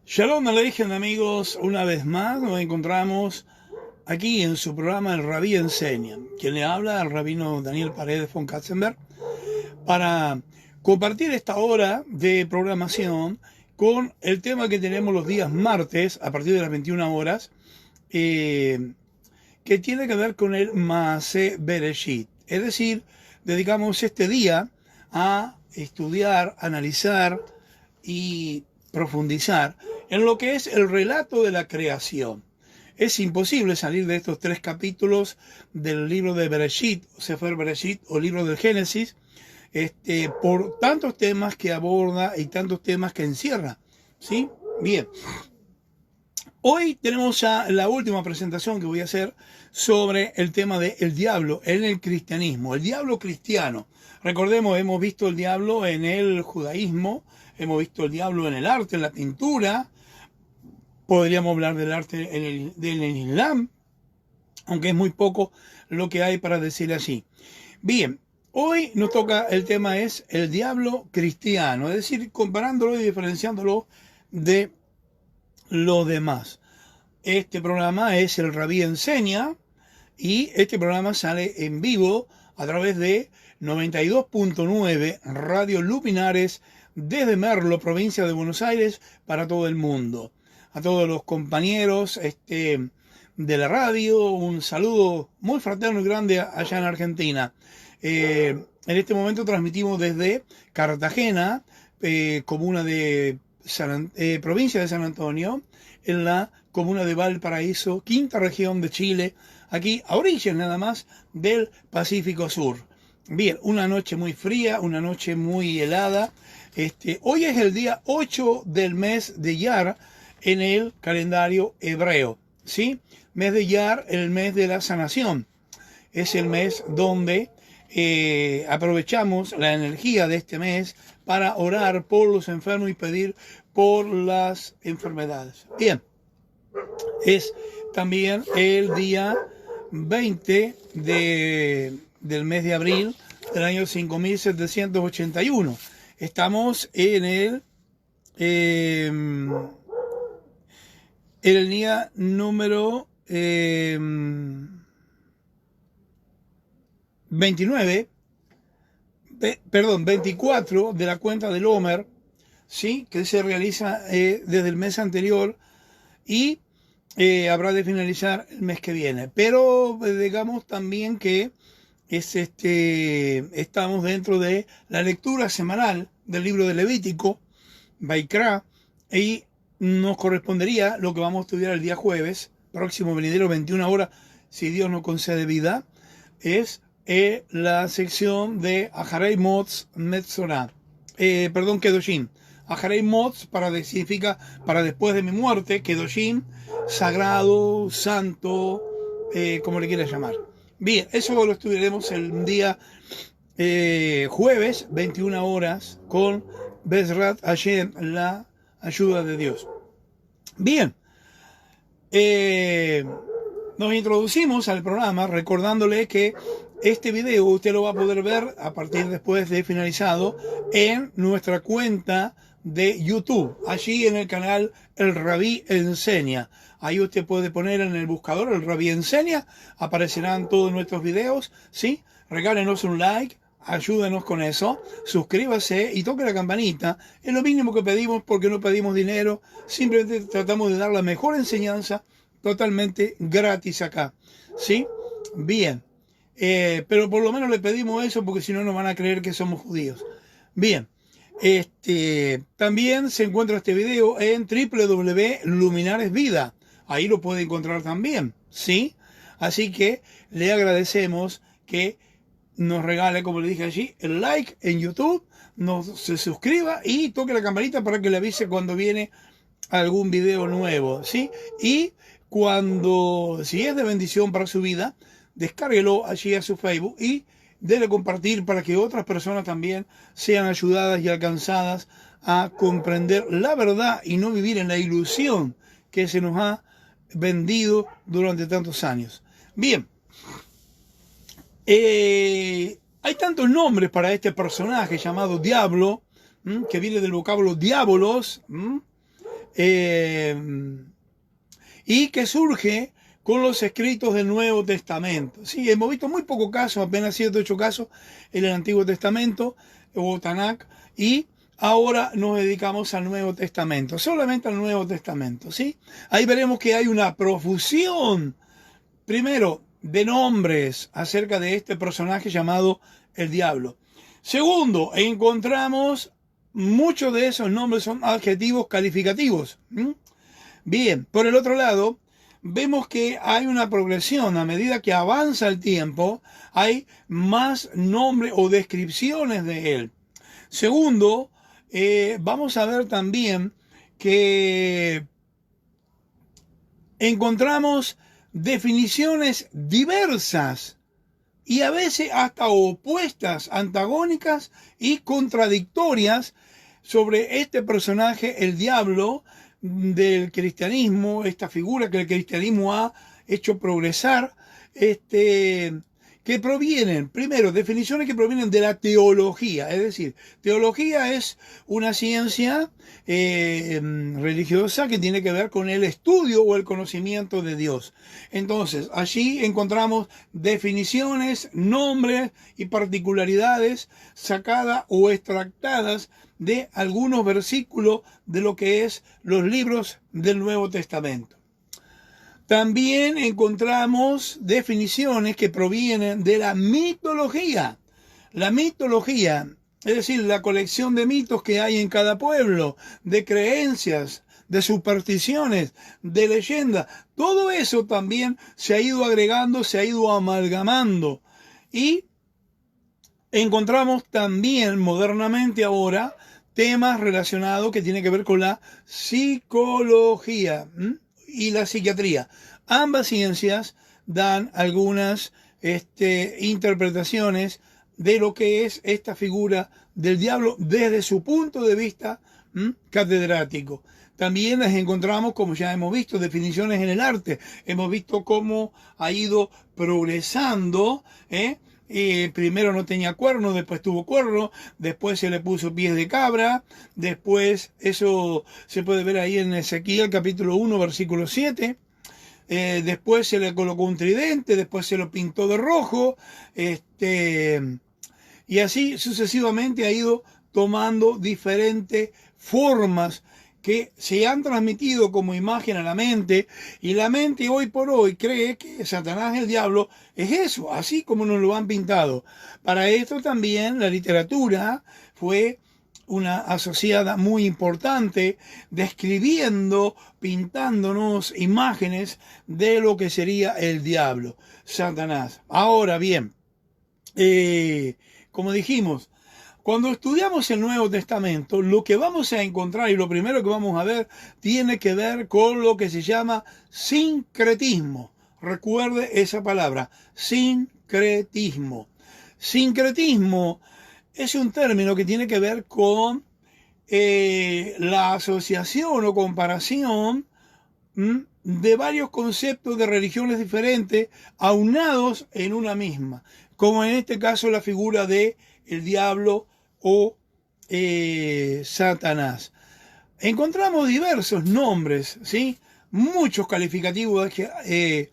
Shalom Aleichem, amigos, una vez más nos encontramos aquí en su programa El Rabí Enseña. Quien le habla, el rabino Daniel Paredes von Katzenberg, para compartir esta hora de programación con el tema que tenemos los días martes a partir de las 21 horas, que tiene que ver con el Maaseh Bereshit. Es decir, dedicamos este día a estudiar, analizar y profundizar en lo que es el relato de la creación. Es imposible salir de estos 3 capítulos del libro de Bereshit, Sefer Bereshit o libro del Génesis, por tantos temas que aborda y tantos temas que encierra. ¿Sí? Bien. Hoy tenemos ya la última presentación que voy a hacer sobre el tema del diablo en el cristianismo, el diablo cristiano. Recordemos, hemos visto el diablo en el judaísmo, hemos visto el diablo en el arte, en la pintura, podríamos hablar del arte del Islam, aunque es muy poco lo que hay para decir así. Bien, hoy nos toca, el tema es el diablo cristiano, es decir, comparándolo y diferenciándolo de lo demás. Este programa es El Rabí Enseña y este programa sale en vivo a través de 92.9 Radio Luminares desde Merlo, provincia de Buenos Aires, para todo el mundo. A todos los compañeros de la radio, un saludo muy fraterno y grande allá en Argentina. En este momento transmitimos desde Cartagena, comuna de provincia de San Antonio, en la comuna de Valparaíso, quinta región de Chile, aquí a orillas nada más del Pacífico Sur. Bien, una noche muy fría, una noche muy helada. Hoy es el día 8 del mes de Iyar en el calendario hebreo, ¿sí? Mes de Iyar, el mes de la sanación. Es el mes donde aprovechamos la energía de este mes para orar por los enfermos y pedir por las enfermedades. Bien, es también el día 20 del mes de abril del año 5781. Estamos en el día número 24 de la cuenta del Homer, ¿sí? Que se realiza desde el mes anterior y habrá de finalizar el mes que viene. Pero digamos también que estamos dentro de la lectura semanal del libro de Levítico, Baikra, y nos correspondería lo que vamos a estudiar el día jueves, próximo venidero, 21 horas, si Dios nos concede vida, es la sección de Aharei Motz Metzorah, Kedoshim. Aharei Motz significa para después de mi muerte, Kedoshim, sagrado, santo, como le quieras llamar. Bien, eso lo estudiaremos el día jueves, 21 horas, con Bezrat Hashem, la ayuda de Dios. Bien, nos introducimos al programa recordándole que este video usted lo va a poder ver a partir después de finalizado en nuestra cuenta de YouTube, allí en el canal El Rabí Enseña. Ahí usted puede poner en el buscador El Rabí Enseña, aparecerán todos nuestros videos, ¿sí? Regálenos un like, ayúdenos con eso, suscríbase y toque la campanita. Es lo mínimo que pedimos porque no pedimos dinero, simplemente tratamos de dar la mejor enseñanza totalmente gratis acá, ¿sí? Bien. Pero por lo menos le pedimos eso porque si no nos van a creer que somos judíos. Bien, también se encuentra este video en www.luminaresvida. Ahí lo puede encontrar también, ¿sí? Así que le agradecemos que nos regale, como le dije allí, el like en YouTube, se suscriba y toque la campanita para que le avise cuando viene algún video nuevo, ¿sí? Y si es de bendición para su vida, descárguelo allí a su Facebook y dele compartir para que otras personas también sean ayudadas y alcanzadas a comprender la verdad y no vivir en la ilusión que se nos ha vendido durante tantos años. Bien, hay tantos nombres para este personaje llamado Diablo, que viene del vocablo diabolos, y que surge con los escritos del Nuevo Testamento. Sí, hemos visto muy pocos casos, apenas 7 o 8 casos en el Antiguo Testamento o Tanakh, y ahora nos dedicamos al Nuevo Testamento, solamente al Nuevo Testamento, ¿sí? Ahí veremos que hay una profusión, primero, de nombres acerca de este personaje llamado el diablo. Segundo, encontramos muchos de esos nombres son adjetivos calificativos. Bien, por el otro lado, vemos que hay una progresión. A medida que avanza el tiempo, hay más nombres o descripciones de él. Segundo, vamos a ver también que encontramos definiciones diversas y a veces hasta opuestas, antagónicas y contradictorias sobre este personaje, el diablo del cristianismo, esta figura que el cristianismo ha hecho progresar, que provienen, primero, definiciones que provienen de la teología, es decir, teología es una ciencia religiosa que tiene que ver con el estudio o el conocimiento de Dios. Entonces, allí encontramos definiciones, nombres y particularidades sacadas o extractadas de algunos versículos de lo que es los libros del Nuevo Testamento. También encontramos definiciones que provienen de la mitología. La mitología, es decir, la colección de mitos que hay en cada pueblo, de creencias, de supersticiones, de leyendas. Todo eso también se ha ido agregando, se ha ido amalgamando. Y encontramos también modernamente ahora temas relacionados que tienen que ver con la psicología y la psiquiatría. Ambas ciencias dan algunas interpretaciones de lo que es esta figura del diablo desde su punto de vista catedrático. También las encontramos, como ya hemos visto, definiciones en el arte. Hemos visto cómo ha ido progresando, primero no tenía cuerno, después tuvo cuerno, después se le puso pies de cabra, después eso se puede ver ahí en Ezequiel capítulo 1 versículo 7, después se le colocó un tridente, después se lo pintó de rojo, y así sucesivamente ha ido tomando diferentes formas que se han transmitido como imagen a la mente, y la mente hoy por hoy cree que Satanás, el diablo, es eso, así como nos lo han pintado. Para esto también la literatura fue una asociada muy importante, describiendo, pintándonos imágenes de lo que sería el diablo, Satanás. Ahora bien, como dijimos, cuando estudiamos el Nuevo Testamento, lo que vamos a encontrar y lo primero que vamos a ver tiene que ver con lo que se llama sincretismo. Recuerde esa palabra, sincretismo. Sincretismo es un término que tiene que ver con la asociación o comparación de varios conceptos de religiones diferentes aunados en una misma, como en este caso la figura de el diablo o Satanás. Encontramos diversos nombres, ¿sí? Muchos calificativos que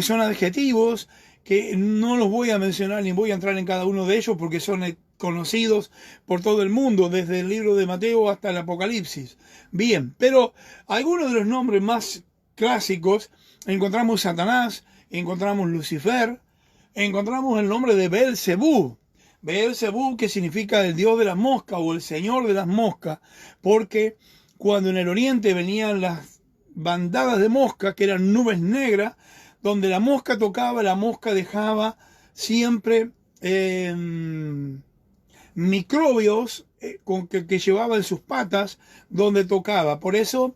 son adjetivos, que no los voy a mencionar ni voy a entrar en cada uno de ellos porque son conocidos por todo el mundo, desde el libro de Mateo hasta el Apocalipsis. Bien, pero algunos de los nombres más clásicos, encontramos Satanás, encontramos Lucifer, encontramos el nombre de Beelzebú. Beelzebú, que significa el dios de las moscas o el señor de las moscas, porque cuando en el oriente venían las bandadas de moscas, que eran nubes negras, donde la mosca tocaba, la mosca dejaba siempre microbios que llevaba en sus patas donde tocaba. Por eso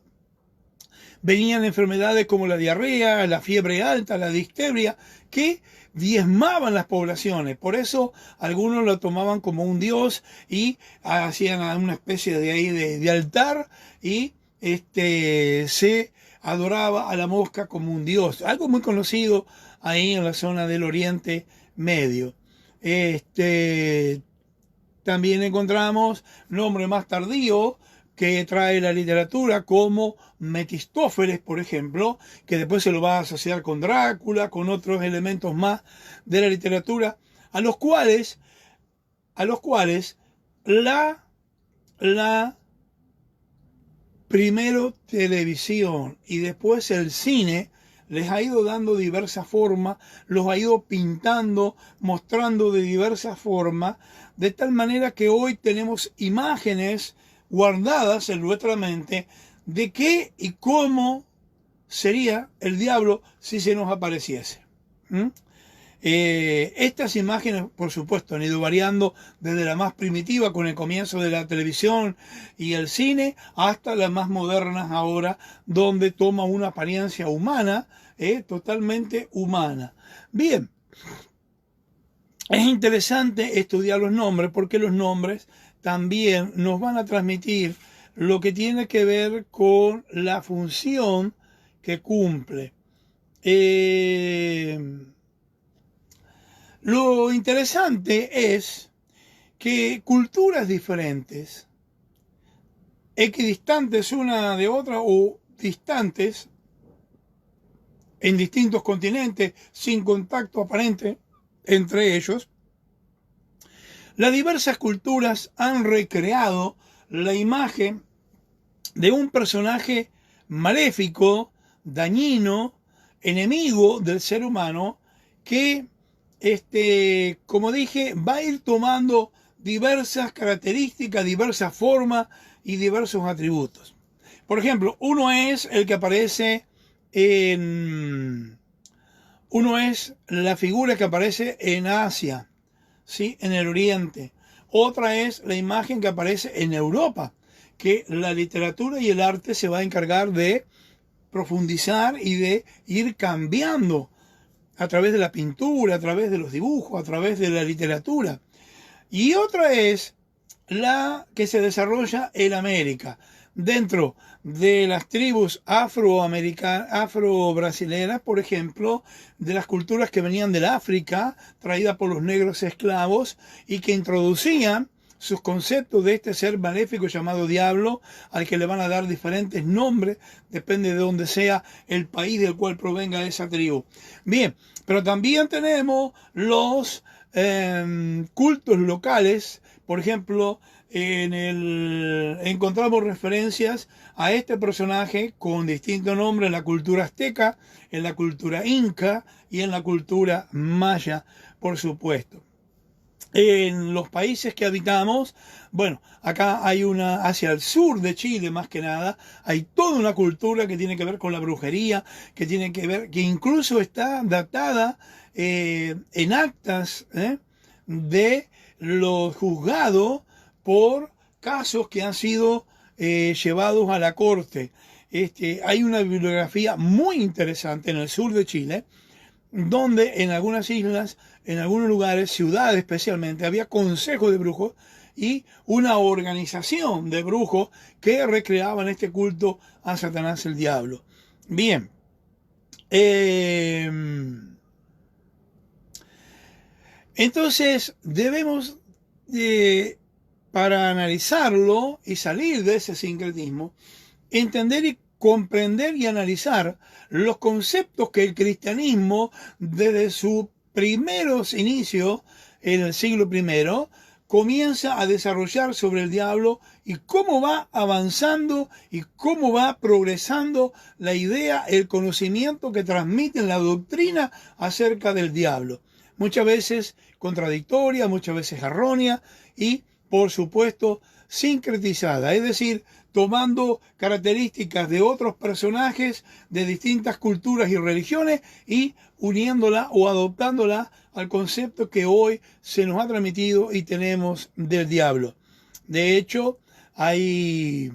venían enfermedades como la diarrea, la fiebre alta, la difteria, que diezmaban las poblaciones. Por eso algunos lo tomaban como un dios y hacían una especie de altar y se adoraba a la mosca como un dios. Algo muy conocido ahí en la zona del Oriente Medio. También encontramos nombre más tardío que trae la literatura, como Mefistófeles, por ejemplo, que después se lo va a asociar con Drácula, con otros elementos más de la literatura, a los cuales la primero televisión y después el cine les ha ido dando diversas formas, los ha ido pintando, mostrando de diversas formas, de tal manera que hoy tenemos imágenes guardadas en nuestra mente de qué y cómo sería el diablo si se nos apareciese. Estas imágenes, por supuesto, han ido variando desde la más primitiva con el comienzo de la televisión y el cine hasta las más modernas ahora, donde toma una apariencia humana, totalmente humana. Bien, es interesante estudiar los nombres porque los nombres también nos van a transmitir lo que tiene que ver con la función que cumple. Lo interesante es que culturas diferentes, equidistantes una de otra o distantes en distintos continentes, sin contacto aparente entre ellos, las diversas culturas han recreado la imagen de un personaje maléfico, dañino, enemigo del ser humano, que como dije, va a ir tomando diversas características, diversas formas y diversos atributos. Por ejemplo, uno es la figura que aparece en Asia, ¿sí? En el Oriente. Otra es la imagen que aparece en Europa, que la literatura y el arte se va a encargar de profundizar y de ir cambiando a través de la pintura, a través de los dibujos, a través de la literatura. Y otra es la que se desarrolla en América, dentro de las tribus afro-brasileras, por ejemplo, de las culturas que venían del África, traídas por los negros esclavos, y que introducían sus conceptos de este ser maléfico llamado diablo, al que le van a dar diferentes nombres, depende de dónde sea el país del cual provenga esa tribu. Bien, pero también tenemos los cultos locales. Por ejemplo, encontramos referencias a este personaje con distintos nombres en la cultura azteca, en la cultura inca y en la cultura maya, por supuesto. En los países que habitamos, bueno, acá hay hacia el sur de Chile más que nada, hay toda una cultura que tiene que ver con la brujería, que tiene que ver, que incluso está datada en actas de los juzgados por casos que han sido llevados a la corte. Hay una bibliografía muy interesante en el sur de Chile, donde en algunas islas, en algunos lugares, ciudades especialmente, había consejos de brujos y una organización de brujos que recreaban este culto a Satanás el Diablo. Bien, entonces debemos, para analizarlo y salir de ese sincretismo, entender y comprender y analizar los conceptos que el cristianismo, desde sus primeros inicios en el siglo I, comienza a desarrollar sobre el diablo y cómo va avanzando y cómo va progresando la idea, el conocimiento que transmiten la doctrina acerca del diablo. Muchas veces contradictoria, muchas veces errónea y, por supuesto, sincretizada, es decir, tomando características de otros personajes de distintas culturas y religiones y uniéndola o adoptándola al concepto que hoy se nos ha transmitido y tenemos del diablo. De hecho, hay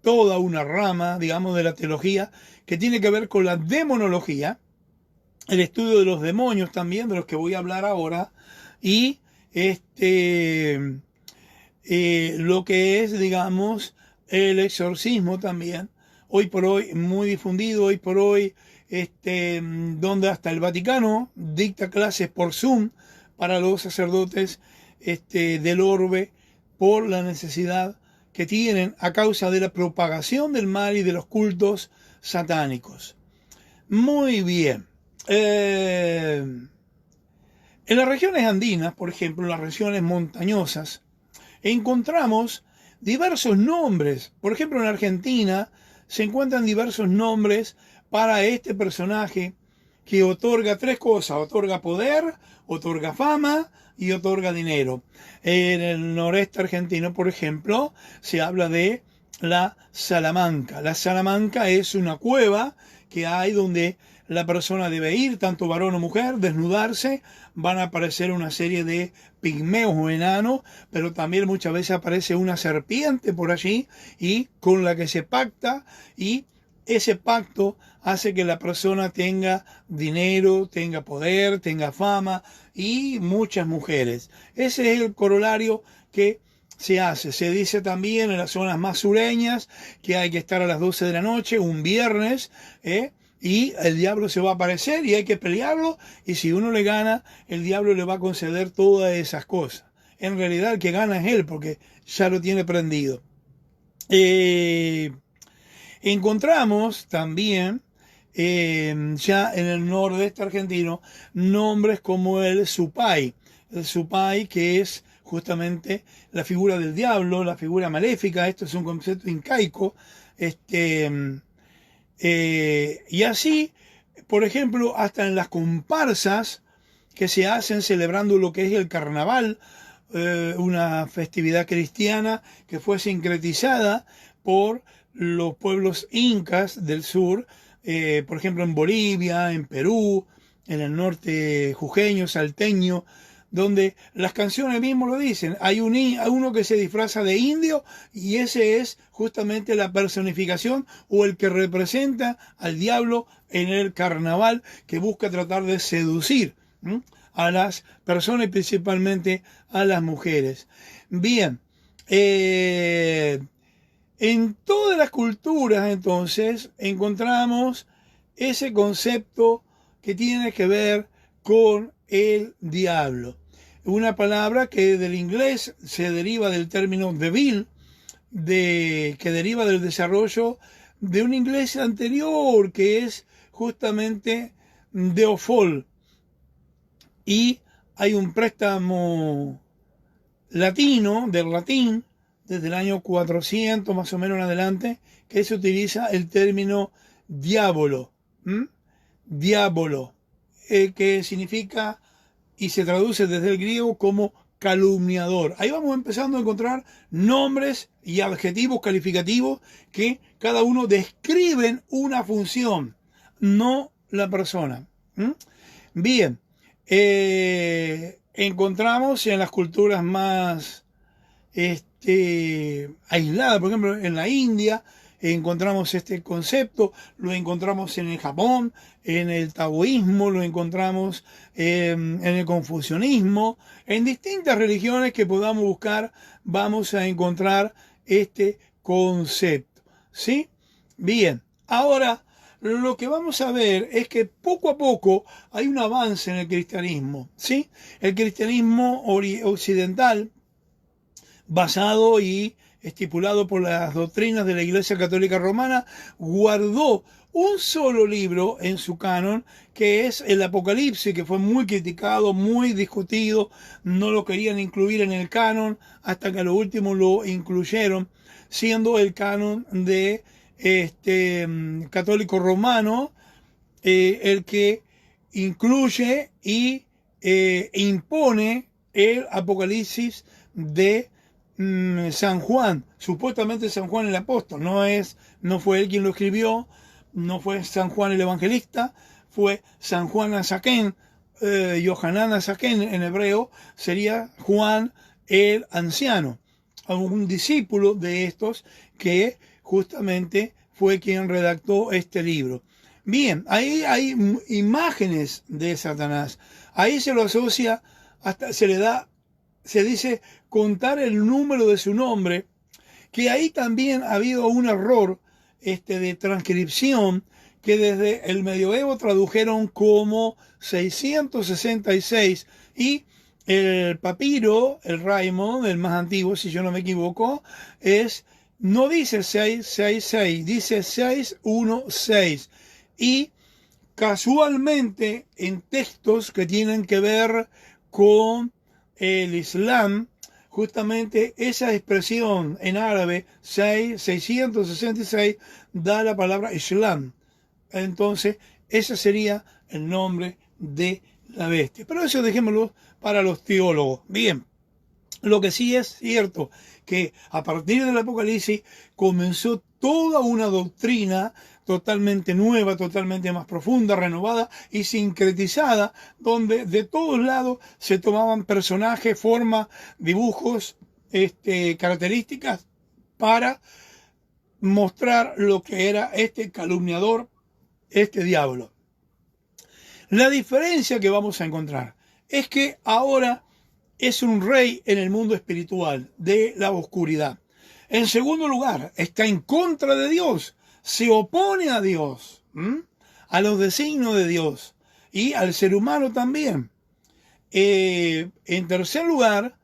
toda una rama, digamos, de la teología que tiene que ver con la demonología, el estudio de los demonios también, de los que voy a hablar ahora, y lo que es, digamos, el exorcismo también, hoy por hoy muy difundido, hoy por hoy, donde hasta el Vaticano dicta clases por Zoom para los sacerdotes del orbe por la necesidad que tienen a causa de la propagación del mal y de los cultos satánicos. Muy bien. En las regiones andinas, por ejemplo, en las regiones montañosas, encontramos diversos nombres. Por ejemplo, en Argentina se encuentran diversos nombres para este personaje que otorga tres cosas: otorga poder, otorga fama y otorga dinero. En el noreste argentino, por ejemplo, se habla de la Salamanca. La Salamanca es una cueva que hay donde la persona debe ir, tanto varón o mujer, desnudarse. Van a aparecer una serie de pigmeos o enanos, pero también muchas veces aparece una serpiente por allí y con la que se pacta, y ese pacto hace que la persona tenga dinero, tenga poder, tenga fama y muchas mujeres. Ese es el corolario que se hace. Se dice también en las zonas más sureñas que hay que estar a las 12 de la noche, un viernes, y el diablo se va a aparecer y hay que pelearlo, y si uno le gana, el diablo le va a conceder todas esas cosas. En realidad el que gana es él, porque ya lo tiene prendido. Encontramos también ya en el nordeste argentino nombres como el Supay. El Supay, que es justamente la figura del diablo, la figura maléfica. Esto es un concepto incaico. Y así, por ejemplo, hasta en las comparsas que se hacen celebrando lo que es el carnaval, una festividad cristiana que fue sincretizada por los pueblos incas del sur, por ejemplo en Bolivia, en Perú, en el norte jujeño, salteño, donde las canciones mismo lo dicen. Hay uno que se disfraza de indio y ese es justamente la personificación o el que representa al diablo en el carnaval, que busca tratar de seducir a las personas y principalmente a las mujeres. Bien, en todas las culturas entonces encontramos ese concepto que tiene que ver con el diablo. Una palabra que del inglés se deriva del término devil, que deriva del desarrollo de un inglés anterior que es justamente deofol. Y hay un préstamo latino, del latín, desde el año 400 más o menos en adelante, que se utiliza el término diabolo. Diabolo, que significa y se traduce desde el griego como calumniador. Ahí vamos empezando a encontrar nombres y adjetivos calificativos que cada uno describen una función, no la persona. Bien, encontramos en las culturas más aisladas, por ejemplo en la India, encontramos este concepto, lo encontramos en el Japón, en el taoísmo, lo encontramos en el confucianismo, en distintas religiones que podamos buscar, vamos a encontrar este concepto, ¿sí? Bien, ahora lo que vamos a ver es que poco a poco hay un avance en el cristianismo, ¿sí? El cristianismo occidental, basado y estipulado por las doctrinas de la Iglesia Católica Romana, guardó un solo libro en su canon, que es el Apocalipsis, que fue muy criticado, muy discutido, no lo querían incluir en el canon, hasta que a lo último lo incluyeron, siendo el canon de católico romano el que incluye y impone el Apocalipsis de San Juan. Supuestamente San Juan el apóstol, no fue él quien lo escribió, no fue San Juan el evangelista, fue San Juan Azaquén, Yohanan Azaquén en hebreo sería Juan el anciano, un discípulo de estos que justamente fue quien redactó este libro. Bien, ahí hay imágenes de Satanás, ahí se lo asocia, hasta se dice contar el número de su nombre, que ahí también ha habido un error de transcripción, que desde el medioevo tradujeron como 666 y El papiro, el Raimond, el más antiguo, si yo no me equivoco, no dice 666, dice 616. Y casualmente en textos que tienen que ver con el Islam, justamente esa expresión en árabe, 666, da la palabra Islam. Entonces, ese sería el nombre de la bestia. Pero eso dejémoslo para los teólogos. Bien, lo que sí es cierto, que a partir del Apocalipsis comenzó toda una doctrina totalmente nueva, totalmente más profunda, renovada y sincretizada, donde de todos lados se tomaban personajes, formas, dibujos, características para mostrar lo que era este calumniador, este diablo. La diferencia que vamos a encontrar es que ahora es un rey en el mundo espiritual de la oscuridad. En segundo lugar, está en contra de Dios, se opone a Dios, a los designios de Dios y al ser humano también. En tercer lugar,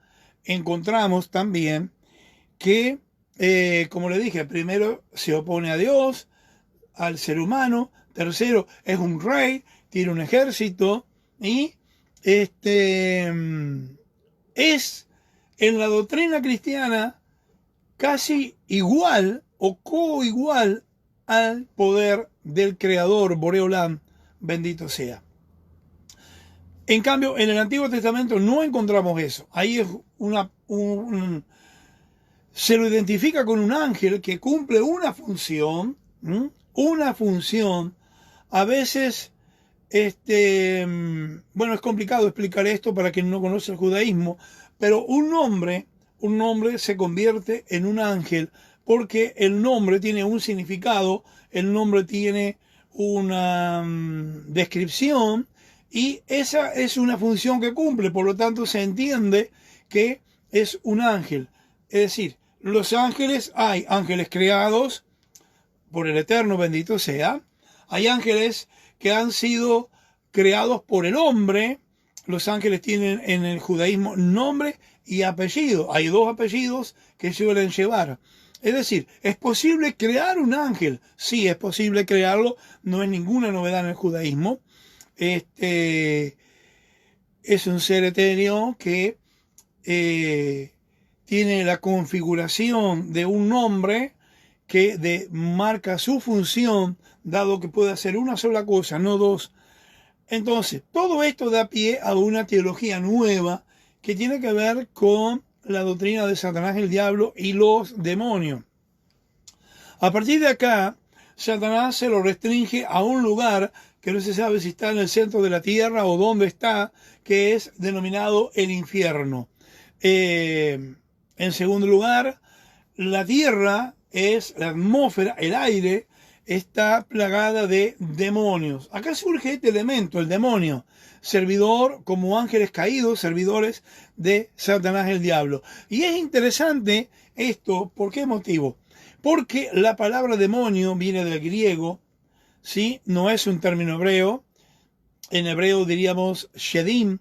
encontramos también que, como le dije, primero se opone a Dios, al ser humano. Tercero, es un rey, tiene un ejército y es en la doctrina cristiana casi igual o coigual al poder del creador Boreolam, bendito sea. En cambio, en el Antiguo Testamento no encontramos eso. Ahí es se lo identifica con un ángel que cumple una función, a veces, bueno, es complicado explicar esto para quien no conoce el judaísmo, pero un nombre se convierte en un ángel porque el nombre tiene un significado, el nombre tiene una descripción y esa es una función que cumple, por lo tanto se entiende que es un ángel. Es decir, los ángeles, hay ángeles creados por el Eterno, bendito sea, hay ángeles que han sido creados por el hombre. Los ángeles tienen en el judaísmo nombre y apellido. Hay dos apellidos que suelen llevar. Es decir, ¿es posible crear un ángel? Sí, es posible crearlo. No es ninguna novedad en el judaísmo. Es un ser etéreo que tiene la configuración de un nombre que marca su función, dado que puede hacer una sola cosa, no dos. Entonces, todo esto da pie a una teología nueva que tiene que ver con la doctrina de Satanás, el diablo y los demonios. A partir de acá, Satanás se lo restringe a un lugar que no se sabe si está en el centro de la tierra o dónde está, que es denominado el infierno. En segundo lugar, la tierra es la atmósfera, el aire, está plagada de demonios. Acá surge este elemento, el demonio, servidor como ángeles caídos, servidores de Satanás el diablo. Y es interesante esto, ¿por qué motivo? Porque la palabra demonio viene del griego, ¿sí? No es un término hebreo. En hebreo diríamos shedim.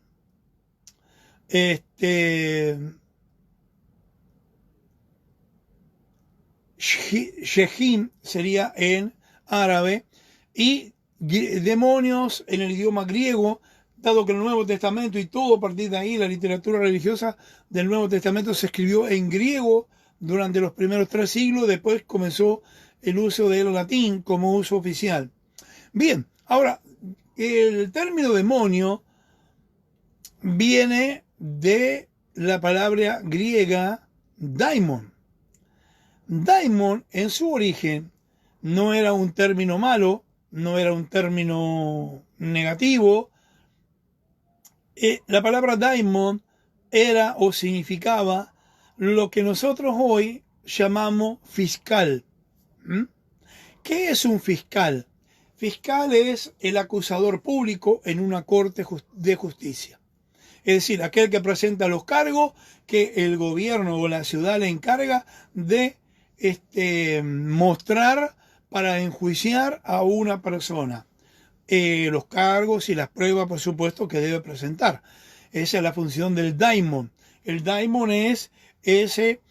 Shehim sería en árabe, y demonios en el idioma griego, dado que el Nuevo Testamento y todo a partir de ahí, la literatura religiosa del Nuevo Testamento se escribió en griego durante los primeros 3 siglos, después comenzó el uso del latín como uso oficial. Bien, ahora, el término demonio viene de la palabra griega daimon. Daimon en su origen no era un término malo, no era un término negativo. La palabra daimon era o significaba lo que nosotros hoy llamamos fiscal. ¿Qué es un fiscal? Fiscal es el acusador público en una corte de justicia. Es decir, aquel que presenta los cargos que el gobierno o la ciudad le encarga de mostrar para enjuiciar a una persona. Los cargos y las pruebas, por supuesto, que debe presentar. Esa es la función del daimon. El daimon es ese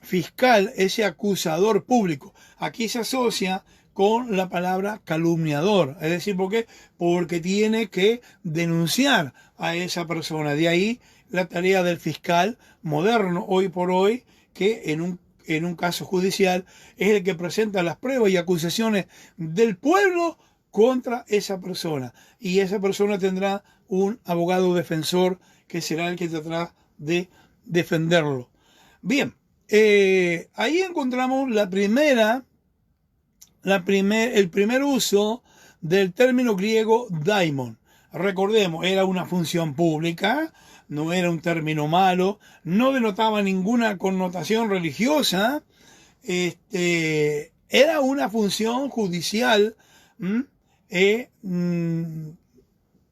fiscal, ese acusador público. Aquí se asocia con la palabra calumniador. Es decir, ¿por qué? Porque tiene que denunciar a esa persona. De ahí la tarea del fiscal moderno, hoy por hoy, que en un caso judicial es el que presenta las pruebas y acusaciones del pueblo contra esa persona. Y esa persona tendrá un abogado defensor que será el que tratará de defenderlo. Bien, ahí encontramos el primer uso del término griego daimon. Recordemos, era una función pública, no era un término malo, no denotaba ninguna connotación religiosa, era una función judicial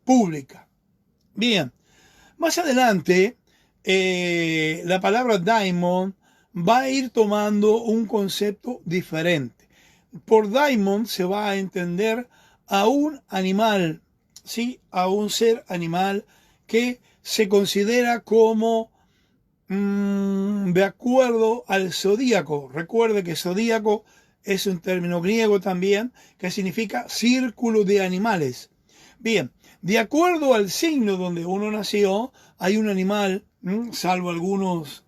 pública. Bien, más adelante la palabra daimon va a ir tomando un concepto diferente. Por daimon se va a entender a un animal, ¿sí? A un ser animal que se considera como de acuerdo al zodíaco. Recuerde que zodíaco es un término griego también que significa círculo de animales. Bien, de acuerdo al signo donde uno nació, hay un animal, salvo algunos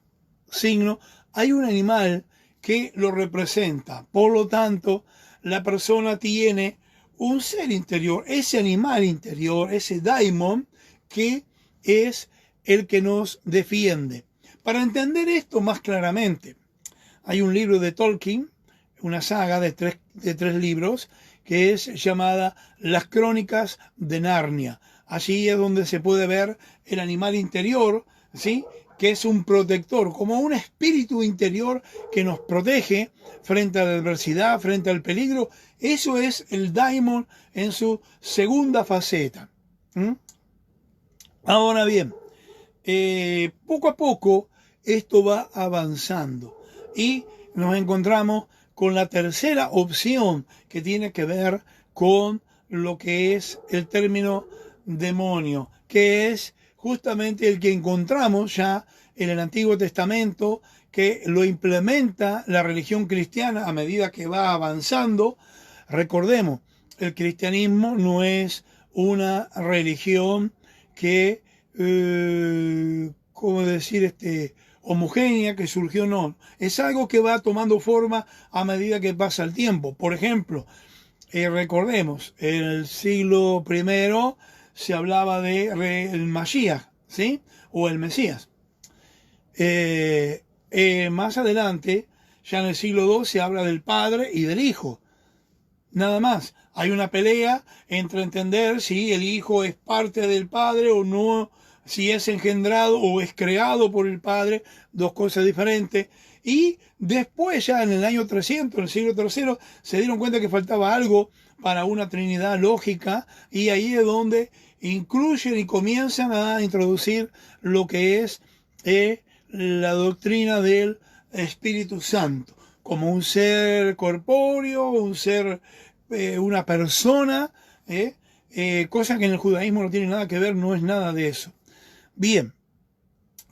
signos, hay un animal que lo representa. Por lo tanto, la persona tiene un ser interior, ese animal interior, ese daimon, que es el que nos defiende. Para entender esto más claramente, hay un libro de Tolkien, una saga de tres libros, que es llamada Las Crónicas de Narnia. Allí es donde se puede ver el animal interior, ¿sí? Que es un protector, como un espíritu interior que nos protege frente a la adversidad, frente al peligro. Eso es el daimon en su segunda faceta. Ahora bien, poco a poco esto va avanzando y nos encontramos con la tercera opción que tiene que ver con lo que es el término demonio, que es justamente el que encontramos ya en el Antiguo Testamento, que lo implementa la religión cristiana a medida que va avanzando. Recordemos, el cristianismo no es una religión que, ¿cómo decir? Homogénea, que surgió, no. Es algo que va tomando forma a medida que pasa el tiempo. Por ejemplo, recordemos, en el siglo I se hablaba de el Mashiach, ¿sí? O el Mesías. Más adelante, ya en el siglo II, se habla del Padre y del Hijo. Nada más. Hay una pelea entre entender si el Hijo es parte del Padre o no, si es engendrado o es creado por el Padre, dos cosas diferentes. Y después, ya en el año 300, en el siglo III, se dieron cuenta que faltaba algo para una Trinidad lógica, y ahí es donde incluyen y comienzan a introducir lo que es la doctrina del Espíritu Santo, como un ser corpóreo, un ser, una persona, cosa que en el judaísmo no tiene nada que ver, no es nada de eso. Bien,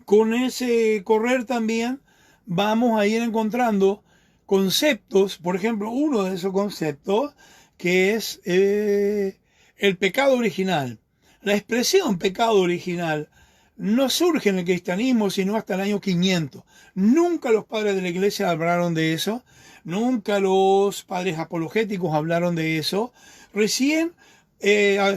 con ese correr también vamos a ir encontrando conceptos, por ejemplo, uno de esos conceptos que es el pecado original. La expresión pecado original no surge en el cristianismo sino hasta el año 500. Nunca los padres de la iglesia hablaron de eso, nunca los padres apologéticos hablaron de eso. Recién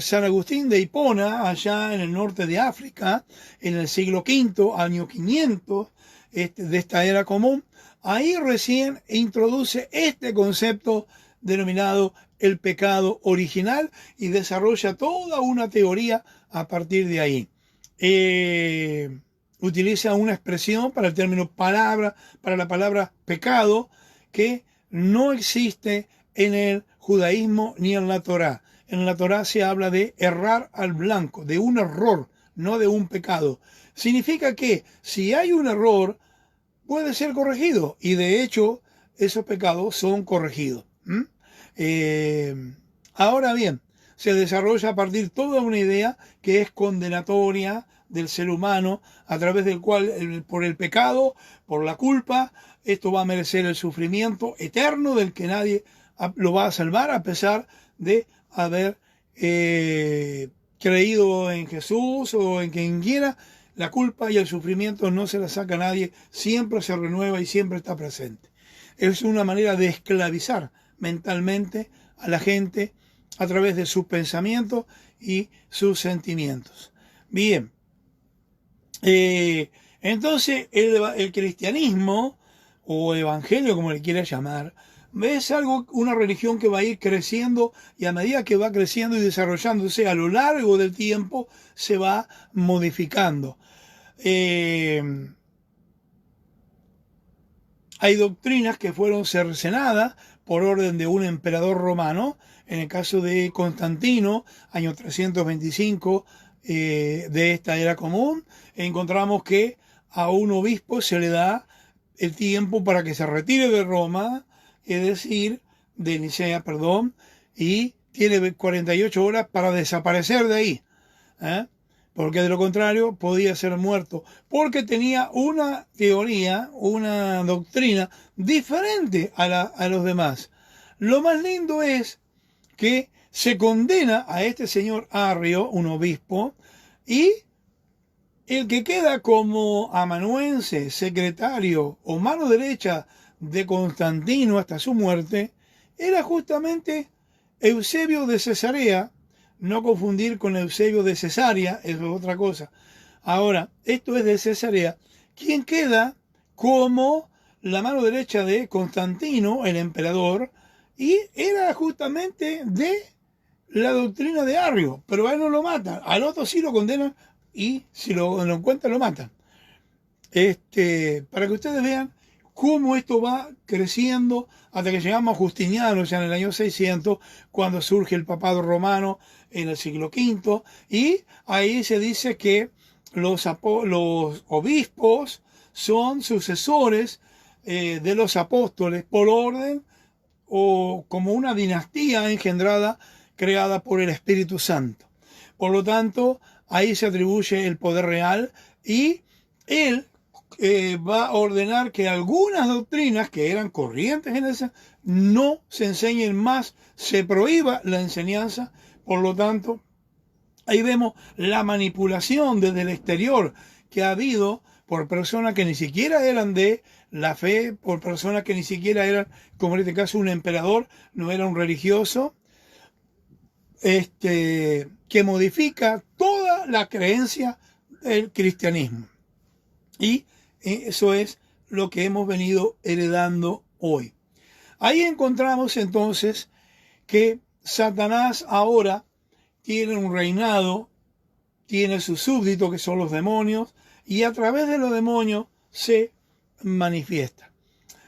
San Agustín de Hipona, allá en el norte de África, en el siglo V, año 500 de esta era común, ahí recién introduce este concepto denominado el pecado original y desarrolla toda una teoría a partir de ahí. Utiliza una expresión para el término palabra, para la palabra pecado, que no existe en el judaísmo ni en la Torá. En la Torá se habla de errar al blanco, de un error, no de un pecado. Significa que si hay un error, puede ser corregido, y de hecho esos pecados son corregidos. Ahora bien, se desarrolla a partir de toda una idea que es condenatoria del ser humano, a través del cual, por el pecado, por la culpa, esto va a merecer el sufrimiento eterno del que nadie lo va a salvar, a pesar de haber creído en Jesús o en quien quiera. La culpa y el sufrimiento no se la saca a nadie, siempre se renueva y siempre está presente. Es una manera de esclavizar mentalmente a la gente a través de sus pensamientos y sus sentimientos. Bien, entonces el cristianismo o evangelio, como le quieras llamar, es una religión que va a ir creciendo, y a medida que va creciendo y desarrollándose a lo largo del tiempo, se va modificando. Hay doctrinas que fueron cercenadas por orden de un emperador romano. En el caso de Constantino, año 325 de esta era común, encontramos que a un obispo se le da el tiempo para que se retire de Roma, es decir, de Nicea, perdón, y tiene 48 horas para desaparecer de ahí, porque de lo contrario podía ser muerto, porque tenía una teoría, una doctrina diferente a los demás. Lo más lindo es que se condena a este señor Arrio, un obispo, y el que queda como amanuense, secretario o mano derecha de Constantino hasta su muerte, era justamente Eusebio de Cesarea. No confundir con Eusebio de Cesarea, eso es otra cosa. Ahora, esto es de Cesarea, quien queda como la mano derecha de Constantino, el emperador, y era justamente de la doctrina de Arrio, pero a él no lo matan, al otro sí lo condenan, y si lo encuentran lo matan. Para que ustedes vean cómo esto va creciendo hasta que llegamos a Justiniano, ya en el año 600, cuando surge el papado romano en el siglo V, y ahí se dice que los obispos son sucesores de los apóstoles por orden o como una dinastía engendrada, creada por el Espíritu Santo. Por lo tanto, ahí se atribuye el poder real, y él va a ordenar que algunas doctrinas que eran corrientes en esa no se enseñen más, se prohíba la enseñanza. Por lo tanto, ahí vemos la manipulación desde el exterior que ha habido por personas que ni siquiera eran de la fe, por personas que ni siquiera eran, como en este caso un emperador, no era un religioso, que modifica toda la creencia del cristianismo. Y eso es lo que hemos venido heredando hoy. Ahí encontramos entonces que Satanás ahora tiene un reinado, tiene sus súbditos que son los demonios, y a través de los demonios se manifiesta.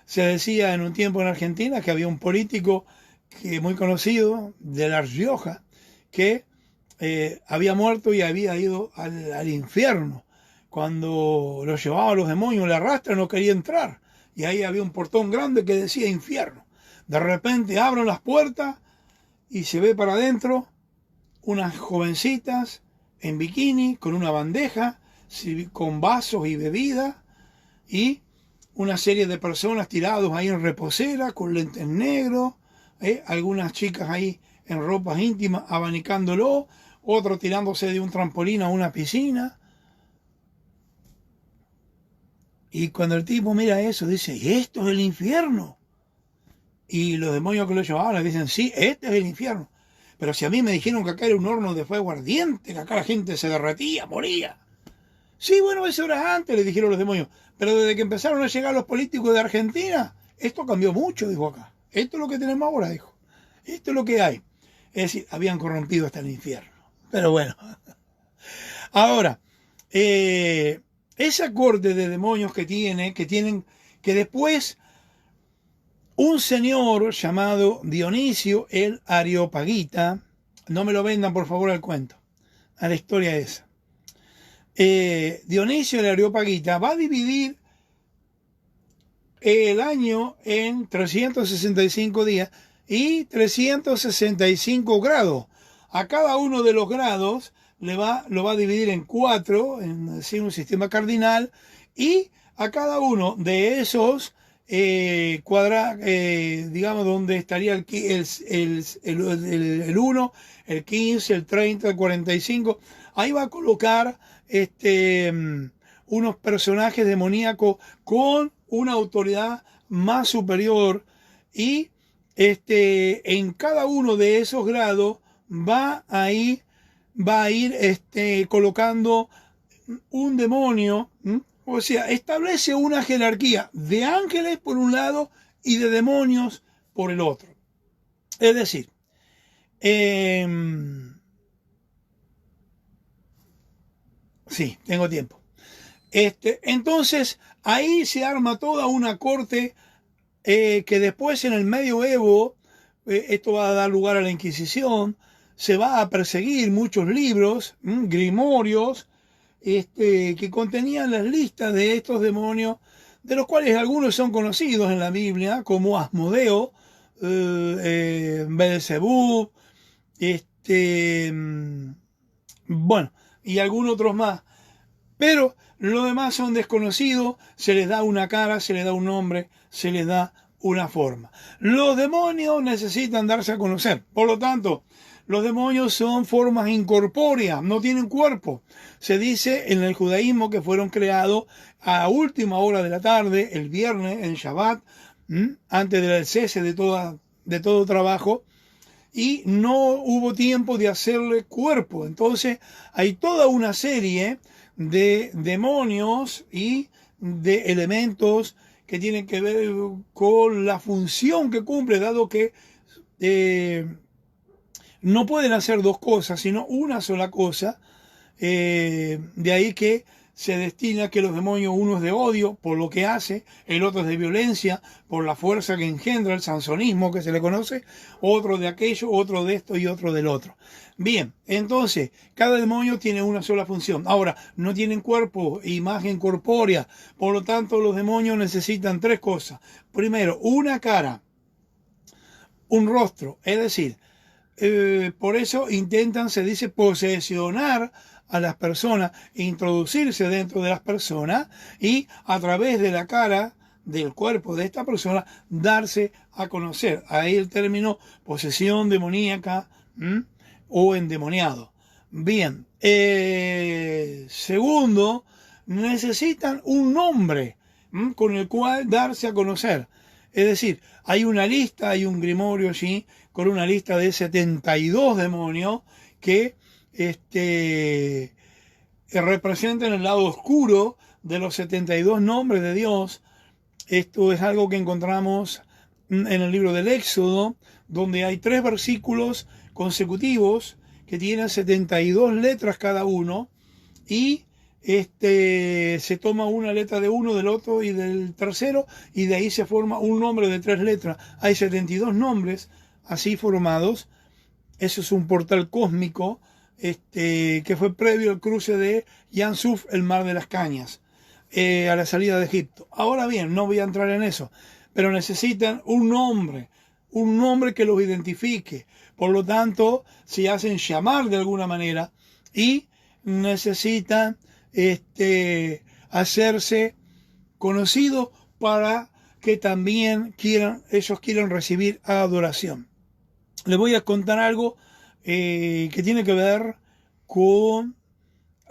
Se decía en un tiempo en Argentina que había un político muy conocido de La Rioja que había muerto y había ido al infierno. Cuando lo llevaba a los demonios, la arrastra, no quería entrar. Y ahí había un portón grande que decía infierno. De repente abren las puertas y se ve para adentro unas jovencitas en bikini con una bandeja, con vasos y bebidas, y una serie de personas tirados ahí en reposera con lentes negros, algunas chicas ahí en ropas íntimas abanicándolo, otro tirándose de un trampolín a una piscina. Y cuando el tipo mira eso, dice, ¿esto es el infierno? Y los demonios que lo llevaban le dicen, sí, este es el infierno. Pero si a mí me dijeron que acá era un horno de fuego ardiente, que acá la gente se derretía, moría. Sí, bueno, eso era antes, le dijeron los demonios. Pero desde que empezaron a llegar los políticos de Argentina, esto cambió mucho, dijo acá. Esto es lo que tenemos ahora, dijo. Esto es lo que hay. Es decir, habían corrompido hasta el infierno. Pero bueno. Ahora, esa corte de demonios que después un señor llamado Dionisio el Areopagita, no me lo vendan por favor al cuento, a la historia esa. Dionisio el Areopagita va a dividir el año en 365 días y 365 grados. A cada uno de los grados lo va a dividir en 4, en decir, un sistema cardinal, y a cada uno de esos digamos, donde estaría el 1, el 15, el 30, el 45, ahí va a colocar unos personajes demoníacos con una autoridad más superior, y en cada uno de esos grados va a ir colocando un demonio. O sea, establece una jerarquía de ángeles por un lado y de demonios por el otro. Es decir, sí, tengo tiempo. Entonces, ahí se arma toda una corte que después en el medioevo, esto va a dar lugar a la Inquisición, se va a perseguir muchos libros, grimorios, que contenían las listas de estos demonios, de los cuales algunos son conocidos en la Biblia, como Asmodeo, Belzebú, bueno, y algunos otros más. Pero los demás son desconocidos, se les da una cara, se les da un nombre, se les da una forma. Los demonios necesitan darse a conocer, por lo tanto, los demonios son formas incorpóreas, no tienen cuerpo. Se dice en el judaísmo que fueron creados a última hora de la tarde, el viernes, en Shabbat, antes del cese de todo trabajo, y no hubo tiempo de hacerle cuerpo. Entonces hay toda una serie de demonios y de elementos que tienen que ver con la función que cumple, dado que no pueden hacer dos cosas, sino una sola cosa. De ahí que se destina que los demonios, uno es de odio por lo que hace, el otro es de violencia por la fuerza que engendra, el sansonismo que se le conoce, otro de aquello, otro de esto y otro del otro. Bien, entonces, cada demonio tiene una sola función. Ahora, no tienen cuerpo, imagen corpórea, por lo tanto los demonios necesitan 3 cosas. Primero, una cara, un rostro, es decir, por eso intentan, se dice, posesionar a las personas, introducirse dentro de las personas y a través de la cara, del cuerpo de esta persona, darse a conocer. Ahí el término posesión demoníaca o endemoniado. Bien, segundo, necesitan un nombre con el cual darse a conocer. Es decir, hay una lista, hay un grimorio allí con una lista de 72 demonios que representan el lado oscuro de los 72 nombres de Dios. Esto es algo que encontramos en el libro del Éxodo, donde hay 3 versículos consecutivos que tienen 72 letras cada uno, y se toma una letra de uno, del otro y del tercero, y de ahí se forma un nombre de 3 letras. Hay 72 nombres así formados. Eso es un portal cósmico que fue previo al cruce de Yansuf, el mar de las cañas, a la salida de Egipto. Ahora bien, no voy a entrar en eso, pero necesitan un nombre que los identifique. Por lo tanto, se hacen llamar de alguna manera y necesitan hacerse conocidos para que también ellos quieran recibir adoración. Les voy a contar algo que tiene que ver con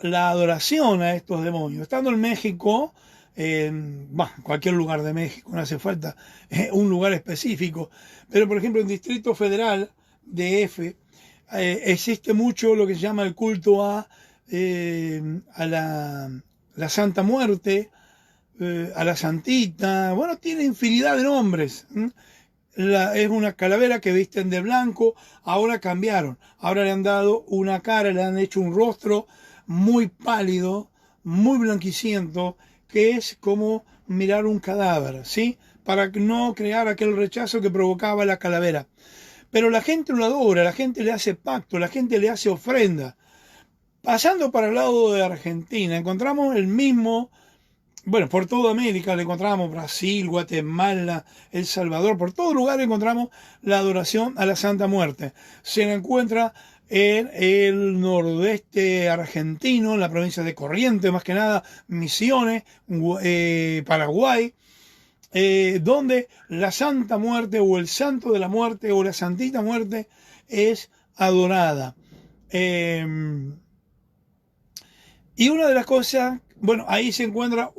la adoración a estos demonios. Estando en México, cualquier lugar de México, no hace falta un lugar específico, pero por ejemplo en Distrito Federal, DF, existe mucho lo que se llama el culto a la Santa Muerte, a la Santita. Bueno, tiene infinidad de nombres. Es una calavera que visten de blanco. Ahora cambiaron, ahora le han dado una cara, le han hecho un rostro muy pálido, muy blanquiciento, que es como mirar un cadáver, ¿sí? Para no crear aquel rechazo que provocaba la calavera. Pero la gente lo adora, la gente le hace pacto, la gente le hace ofrenda. Pasando para el lado de Argentina, encontramos el mismo. Bueno, por toda América le encontramos, Brasil, Guatemala, El Salvador, por todo lugar encontramos la adoración a la Santa Muerte. Se la encuentra en el nordeste argentino, en la provincia de Corrientes, más que nada, Misiones, Paraguay, donde la Santa Muerte o el Santo de la Muerte o la Santita Muerte es adorada. Y una de las cosas, bueno, ahí se encuentra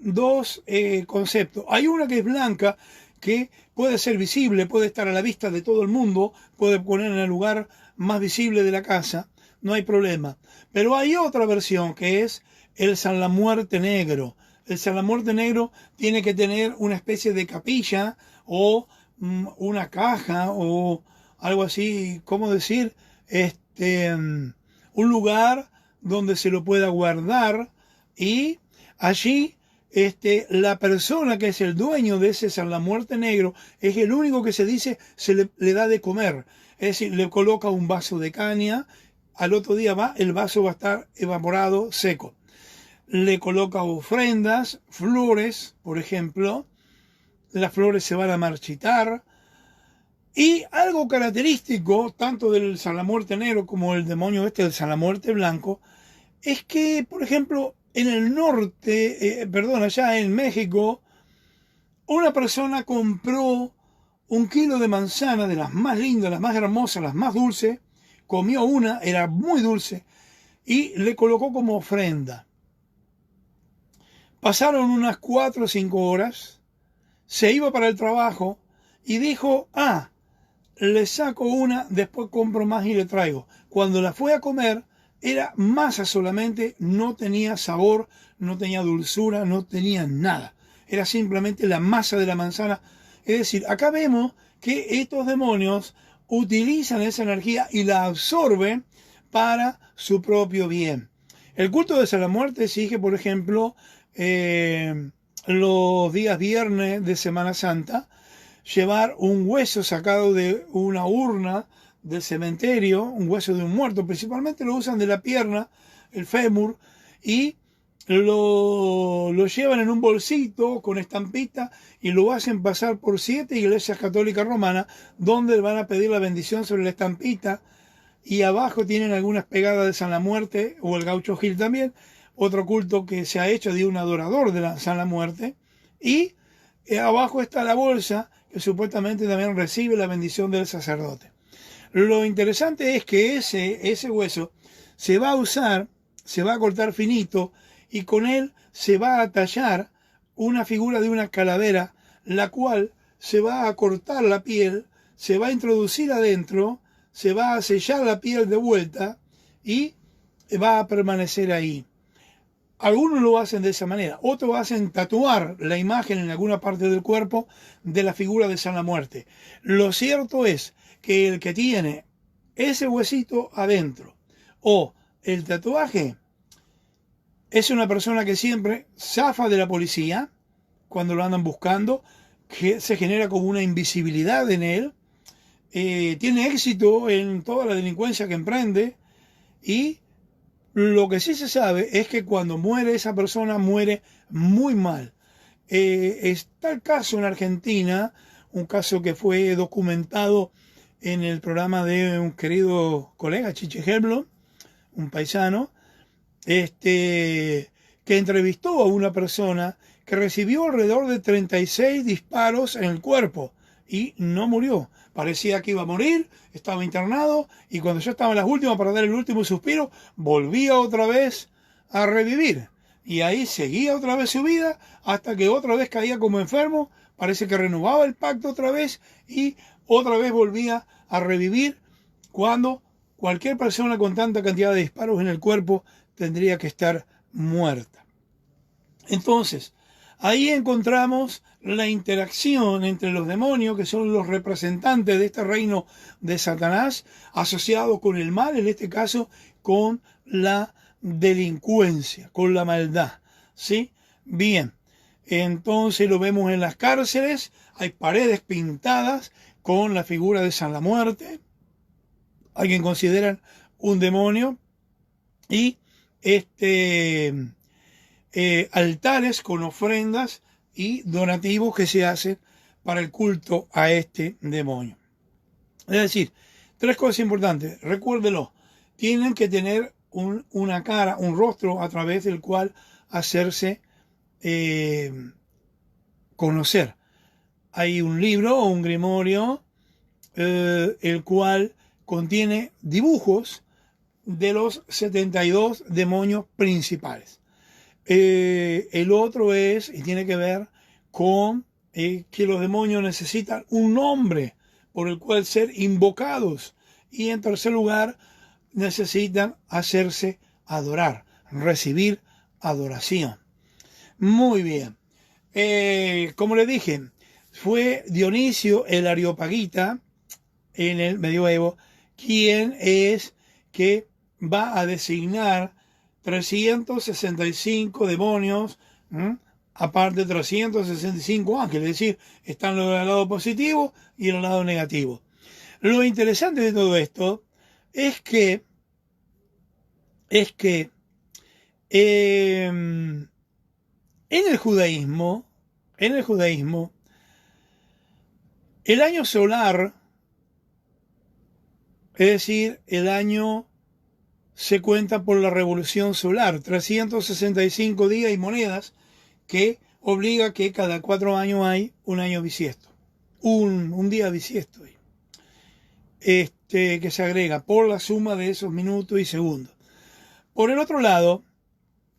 dos conceptos. Hay una que es blanca, que puede ser visible, puede estar a la vista de todo el mundo, puede poner en el lugar más visible de la casa, no hay problema. Pero hay otra versión que es el San la Muerte Negro. El San la Muerte Negro tiene que tener una especie de capilla o una caja o algo así, ¿cómo decir? Un lugar donde se lo pueda guardar y allí la persona que es el dueño de ese San la Muerte Negro es el único que se dice le da de comer. Es decir, le coloca un vaso de caña, al otro día el vaso va a estar evaporado, seco. Le coloca ofrendas, flores, por ejemplo. Las flores se van a marchitar. Y algo característico, tanto del San la Muerte Negro como el demonio del San la Muerte Blanco, es que, por ejemplo, en el norte, allá en México, una persona compró 1 kilo de manzana, de las más lindas, las más hermosas, las más dulces, comió una, era muy dulce, y le colocó como ofrenda. Pasaron unas 4 o 5 horas, se iba para el trabajo y dijo, le saco una, después compro más y le traigo. Cuando la fue a comer, era masa solamente, no tenía sabor, no tenía dulzura, no tenía nada. Era simplemente la masa de la manzana. Es decir, acá vemos que estos demonios utilizan esa energía y la absorben para su propio bien. El culto de San la Muerte exige, por ejemplo, los días viernes de Semana Santa, llevar un hueso sacado de una urna del cementerio, un hueso de un muerto, principalmente lo usan de la pierna, el fémur, y lo llevan en un bolsito con estampita y lo hacen pasar por 7 iglesias católicas romanas, donde van a pedir la bendición sobre la estampita, y abajo tienen algunas pegadas de San la Muerte, o el Gaucho Gil también, otro culto que se ha hecho de un adorador de la San la Muerte, y abajo está la bolsa, que supuestamente también recibe la bendición del sacerdote. Lo interesante es que ese hueso se va a usar, se va a cortar finito y con él se va a tallar una figura de una calavera, la cual se va a cortar la piel, se va a introducir adentro, se va a sellar la piel de vuelta y va a permanecer ahí. Algunos lo hacen de esa manera, otros hacen tatuar la imagen en alguna parte del cuerpo de la figura de San la Muerte. Lo cierto es que el que tiene ese huesito adentro o el tatuaje es una persona que siempre zafa de la policía cuando lo andan buscando, que se genera como una invisibilidad en él, tiene éxito en toda la delincuencia que emprende y lo que sí se sabe es que cuando muere esa persona muere muy mal. Está el caso en Argentina, un caso que fue documentado en el programa de un querido colega, Chiche Helblom, un paisano, que entrevistó a una persona que recibió alrededor de 36 disparos en el cuerpo y no murió. Parecía que iba a morir, estaba internado y cuando ya estaba en las últimas para dar el último suspiro, volvía otra vez a revivir. Y ahí seguía otra vez su vida hasta que otra vez caía como enfermo, parece que renovaba el pacto otra vez y otra vez volvía a revivir, cuando cualquier persona con tanta cantidad de disparos en el cuerpo tendría que estar muerta. Entonces, ahí encontramos la interacción entre los demonios, que son los representantes de este reino de Satanás, asociados con el mal, en este caso con la delincuencia, con la maldad. ¿Sí? Bien, entonces lo vemos en las cárceles, hay paredes pintadas con la figura de San la Muerte, hay quien consideran un demonio, y altares con ofrendas y donativos que se hacen para el culto a este demonio. Es decir, Tres cosas importantes, recuérdelo. Tienen que tener una cara, un rostro a través del cual hacerse conocer. Hay un libro o un grimorio el cual contiene dibujos de los 72 demonios principales. El otro es, y tiene que ver con que los demonios necesitan un nombre por el cual ser invocados. Y en tercer lugar, necesitan hacerse adorar, recibir adoración. Muy bien. Como le dije, fue Dionisio el Areopagita en el medioevo quien es que va a designar 365 demonios, aparte de 365 ángeles, es decir, están los del lado positivo y el lado negativo. Lo interesante de todo esto es que en el judaísmo, el año solar, es decir, el año se cuenta por la revolución solar, 365 días y monedas, que obliga que cada 4 años hay un año bisiesto, un día bisiesto, que se agrega por la suma de esos minutos y segundos. Por el otro lado,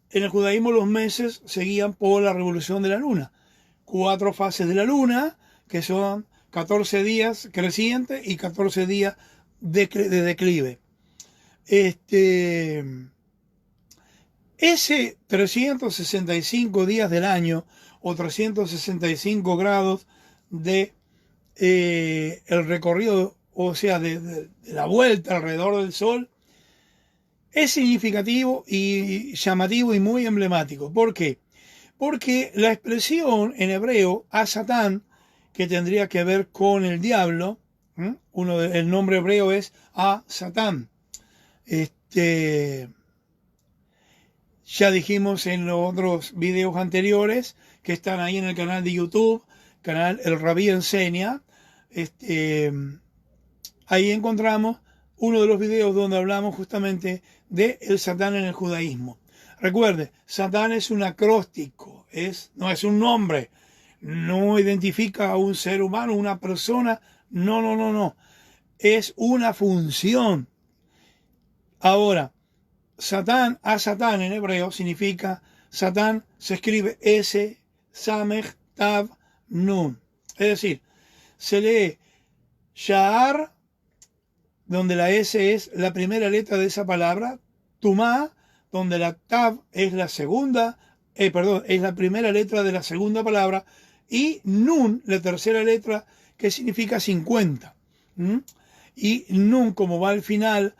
en el judaísmo los meses seguían por la revolución de la luna, 4 fases de la luna, que son 14 días creciente y 14 días de declive. Ese 365 días del año o 365 grados de el recorrido, o sea, de la vuelta alrededor del Sol, es significativo y llamativo y muy emblemático. ¿Por qué? Porque la expresión en hebreo a Satán, que tendría que ver con el diablo, el nombre hebreo es a Satán. Ya dijimos en los otros videos anteriores que están ahí en el canal de YouTube, canal El Rabí Enseña. Ahí encontramos uno de los videos donde hablamos justamente de el Satán en el judaísmo. Recuerde, Satán es un acróstico, no es un nombre, no identifica a un ser humano, una persona, no. Es una función. Ahora, Satán, a Satán en hebreo significa, Satán se escribe S, Samech, Tav, Nun. Es decir, se lee Sha'ar, donde la S es la primera letra de esa palabra, Tumá, donde la Tav es la es la primera letra de la segunda palabra, y Nun, la tercera letra, que significa 50. Y Nun, como va al final,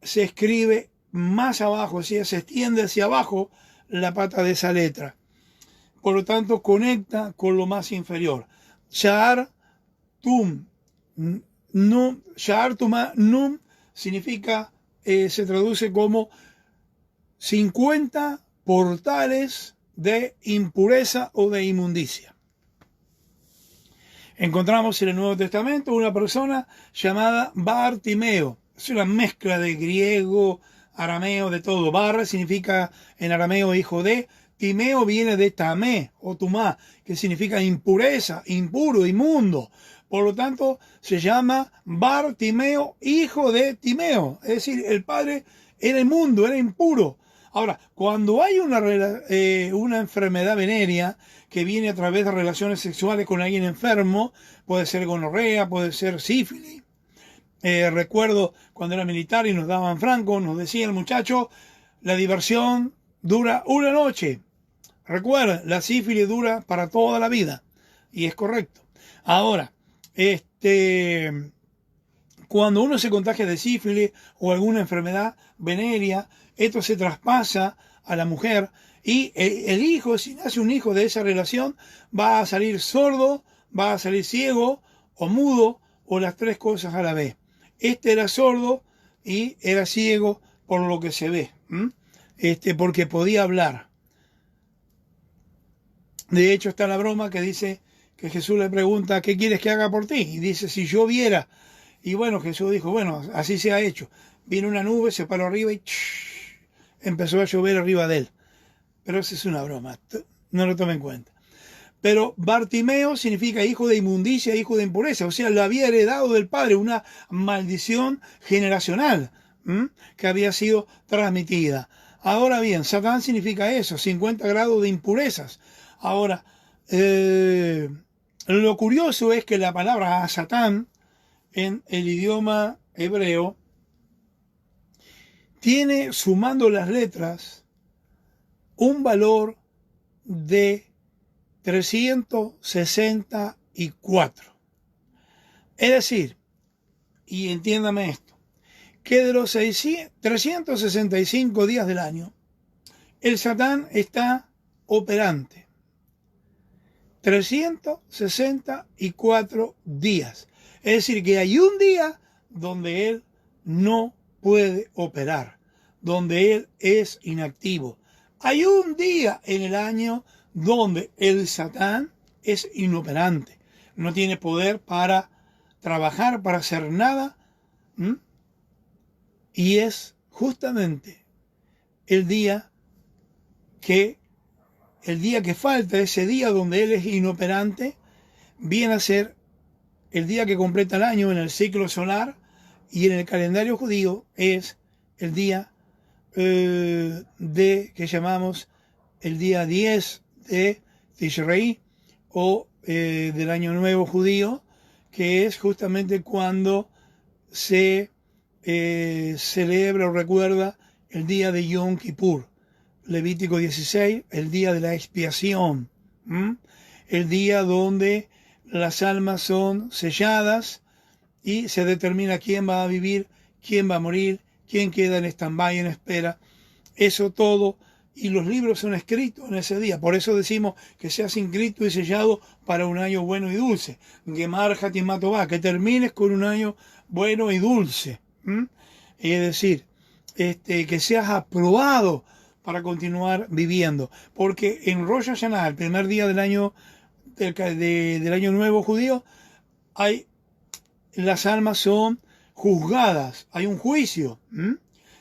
se escribe más abajo, o sea, se extiende hacia abajo la pata de esa letra. Por lo tanto, conecta con lo más inferior. Sha'ar Tum, Num, Sha'ar Tumá Num significa, se traduce como 50 portales de impureza o de inmundicia. Encontramos en el Nuevo Testamento una persona llamada Bartimeo. Es una mezcla de griego, arameo, de todo. Bar significa en arameo hijo de. Timeo viene de tamé o tumá, que significa impureza, impuro, inmundo. Por lo tanto, se llama Bartimeo, hijo de Timeo. Es decir, el padre era inmundo, era impuro. Ahora, cuando hay una enfermedad venérea que viene a través de relaciones sexuales con alguien enfermo, puede ser gonorrea, puede ser sífilis. Recuerdo cuando era militar y nos daban franco, nos decía el muchacho, la diversión dura una noche. Recuerda, la sífilis dura para toda la vida. Y es correcto. Ahora, cuando uno se contagia de sífilis o alguna enfermedad venérea, esto se traspasa a la mujer y el hijo, si nace un hijo de esa relación, va a salir sordo, va a salir ciego o mudo o las tres cosas a la vez. Este era sordo y era ciego por lo que se ve, porque podía hablar. De hecho está la broma que dice que Jesús le pregunta, ¿qué quieres que haga por ti? Y dice, si yo viera Y bueno, Jesús dijo, bueno, así se ha hecho. Vino una nube, se paró arriba y empezó a llover arriba de él. Pero eso es una broma, no lo tomen en cuenta. Pero Bartimeo significa hijo de inmundicia, hijo de impureza. O sea, lo había heredado del padre, una maldición generacional que había sido transmitida. Ahora bien, Satán significa eso, 50 grados de impurezas. Ahora, lo curioso es que la palabra Satán en el idioma hebreo tiene, sumando las letras, un valor de 364. Es decir, y entiéndame esto, que de los 365 días del año, el Satán está operante. 364 días. Es decir, que hay un día donde él no puede operar, donde él es inactivo. Hay un día en el año donde el Satán es inoperante, no tiene poder para trabajar, para hacer nada, y es justamente el día que falta, ese día donde él es inoperante, viene a ser el día que completa el año en el ciclo solar, y en el calendario judío es el día que llamamos el día 10 de Tishrei, o del año nuevo judío, que es justamente cuando se celebra o recuerda el día de Yom Kippur. Levítico 16, el día de la expiación, el día donde las almas son selladas y se determina quién va a vivir, quién va a morir, quién queda en stand-by, en espera. Eso todo, y los libros son escritos en ese día. Por eso decimos que seas inscrito y sellado para un año bueno y dulce. Gemar Hatimah Tová, que termines con un año bueno y dulce. Es decir, que seas aprobado para continuar viviendo. Porque en Rosh Hashanah, el primer día del año del año nuevo judío, las almas son juzgadas, hay un juicio.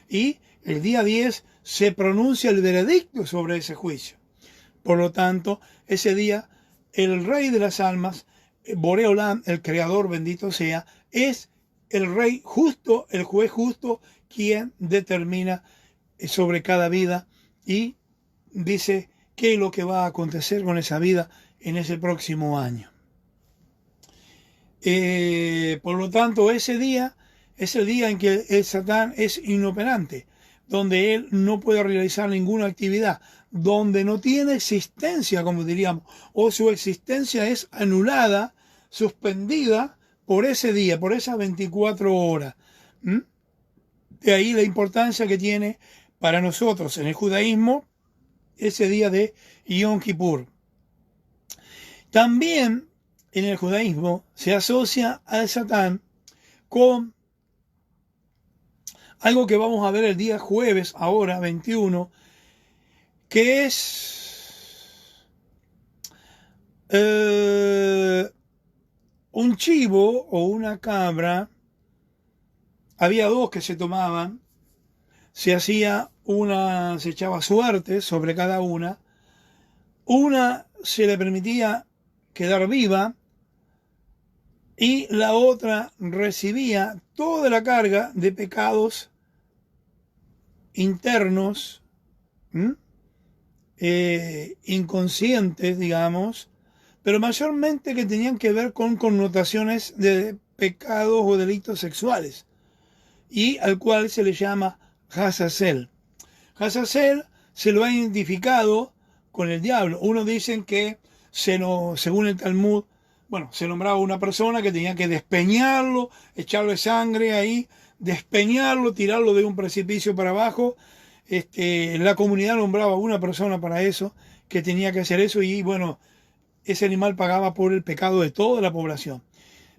Y el día 10 se pronuncia el veredicto sobre ese juicio. Por lo tanto, ese día, el rey de las almas, Boré Olam, el creador, bendito sea, es el rey justo, el juez justo, quien determina sobre cada vida y dice qué es lo que va a acontecer con esa vida en ese próximo año. Por lo tanto, ese día es el día en que el Satán es inoperante, donde él no puede realizar ninguna actividad, donde no tiene existencia, como diríamos, o su existencia es anulada, suspendida por ese día, por esas 24 horas. De ahí la importancia que tiene para nosotros en el judaísmo ese día de Yom Kippur. También en el judaísmo se asocia al Satán con algo que vamos a ver el día jueves, ahora 21, que es un chivo o una cabra. Había dos que se tomaban, se echaba suerte sobre cada una se le permitía quedar viva y la otra recibía toda la carga de pecados internos, inconscientes, digamos, pero mayormente que tenían que ver con connotaciones de pecados o delitos sexuales, y al cual se le llama Hazazel. Hazazel se lo ha identificado con el diablo. Unos dicen que, según el Talmud, se nombraba una persona que tenía que despeñarlo, echarle sangre ahí, despeñarlo, tirarlo de un precipicio para abajo. La comunidad nombraba a una persona para eso, que tenía que hacer eso, y ese animal pagaba por el pecado de toda la población.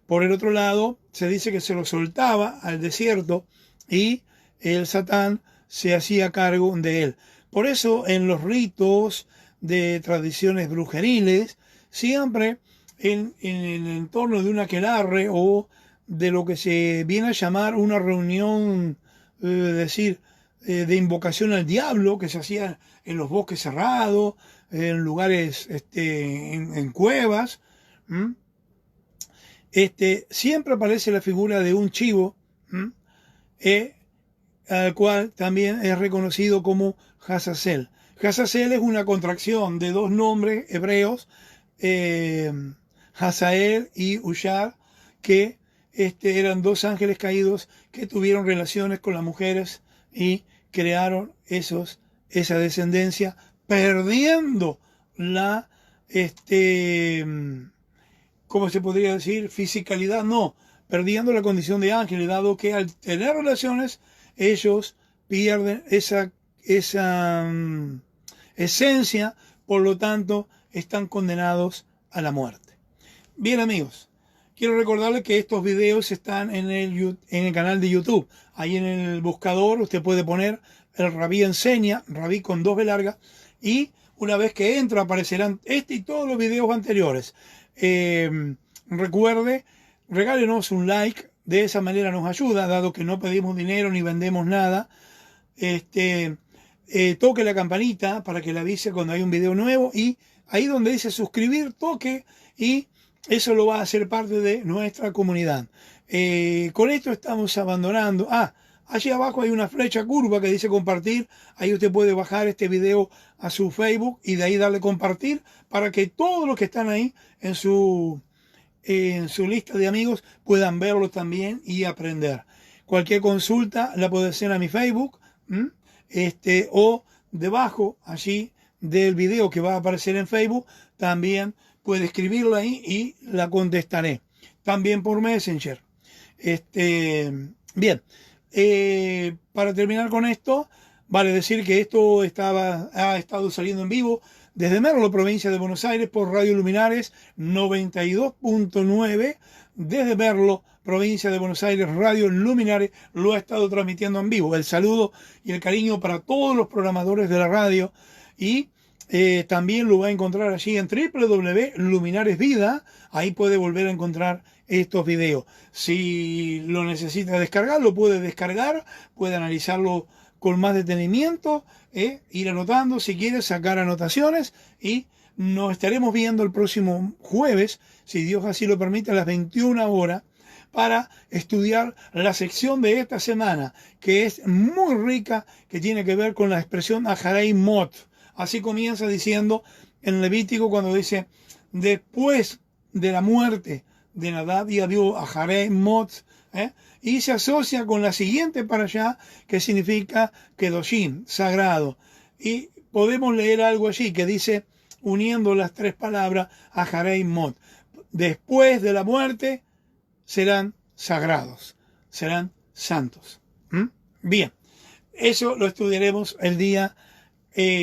Por el otro lado, se dice que se lo soltaba al desierto y el Satán se hacía cargo de él. Por eso, en los ritos de tradiciones brujeriles, siempre en el entorno de un aquelarre o de lo que se viene a llamar una reunión, de invocación al diablo, que se hacía en los bosques cerrados, en lugares, en cuevas. ¿Mm? Siempre aparece la figura de un chivo, al cual también es reconocido como Hazazel. Hazazel es una contracción de dos nombres hebreos, Hazael y Ushar, que eran dos ángeles caídos que tuvieron relaciones con las mujeres y crearon esa descendencia, perdiendo la, ¿cómo se podría decir? Fisicalidad, no, perdiendo la condición de ángeles, dado que al tener relaciones, ellos pierden esa esencia, por lo tanto, están condenados a la muerte. Bien, amigos, quiero recordarles que estos videos están en el canal de YouTube. Ahí en el buscador usted puede poner el Rabí Enseña, Rabí con 2 B larga, y una vez que entra aparecerán este y todos los videos anteriores. Recuerde, regálenos un like, de esa manera nos ayuda, dado que no pedimos dinero ni vendemos nada. Toque la campanita para que le avise cuando hay un video nuevo, y ahí donde dice suscribir, toque, y eso lo va a hacer parte de nuestra comunidad. Con esto estamos abandonando. Allí abajo hay una flecha curva que dice compartir. Ahí usted puede bajar este video a su Facebook y de ahí darle compartir para que todos los que están ahí en su lista de amigos puedan verlo también y aprender. Cualquier consulta la puede hacer a mi Facebook, o debajo allí del video que va a aparecer en Facebook, también puede escribirlo ahí y la contestaré. También por Messenger. Bien, para terminar con esto, vale decir que esto ha estado saliendo en vivo desde Merlo, provincia de Buenos Aires, por Radio Luminares 92.9. Desde Merlo, provincia de Buenos Aires, Radio Luminares lo ha estado transmitiendo en vivo. El saludo y el cariño para todos los programadores de la radio, y también lo va a encontrar allí en www.luminaresvida. Ahí puede volver a encontrar estos videos. Si lo necesita descargar, lo puede descargar, puede analizarlo con más detenimiento, ir anotando si quiere, sacar anotaciones, y nos estaremos viendo el próximo jueves, si Dios así lo permite, a las 21 horas, para estudiar la sección de esta semana, que es muy rica, que tiene que ver con la expresión Aharei Mot. Así comienza diciendo en Levítico, cuando dice, después de la muerte de Nadab y Abiú, Aharei Mot, y se asocia con la siguiente para allá, que significa Kedoshim, sagrado. Y podemos leer algo allí que dice, uniendo las tres palabras, Aharei Mot, después de la muerte serán sagrados, serán santos. Bien, eso lo estudiaremos el día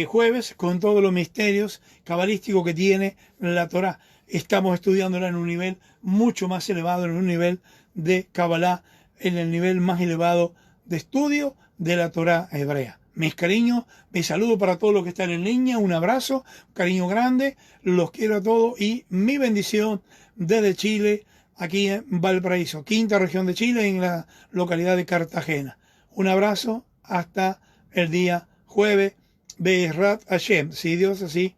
jueves, con todos los misterios cabalísticos que tiene la Torá. Estamos estudiándola en un nivel mucho más elevado, en un nivel de Kabbalah, en el nivel más elevado de estudio de la Torá hebrea. Mis cariños, mi saludo para todos los que están en línea, un abrazo, un cariño grande, los quiero a todos, y mi bendición desde Chile, aquí en Valparaíso, quinta región de Chile, en la localidad de Cartagena. Un abrazo hasta el día jueves, Be'ezrat Hashem, si Dios así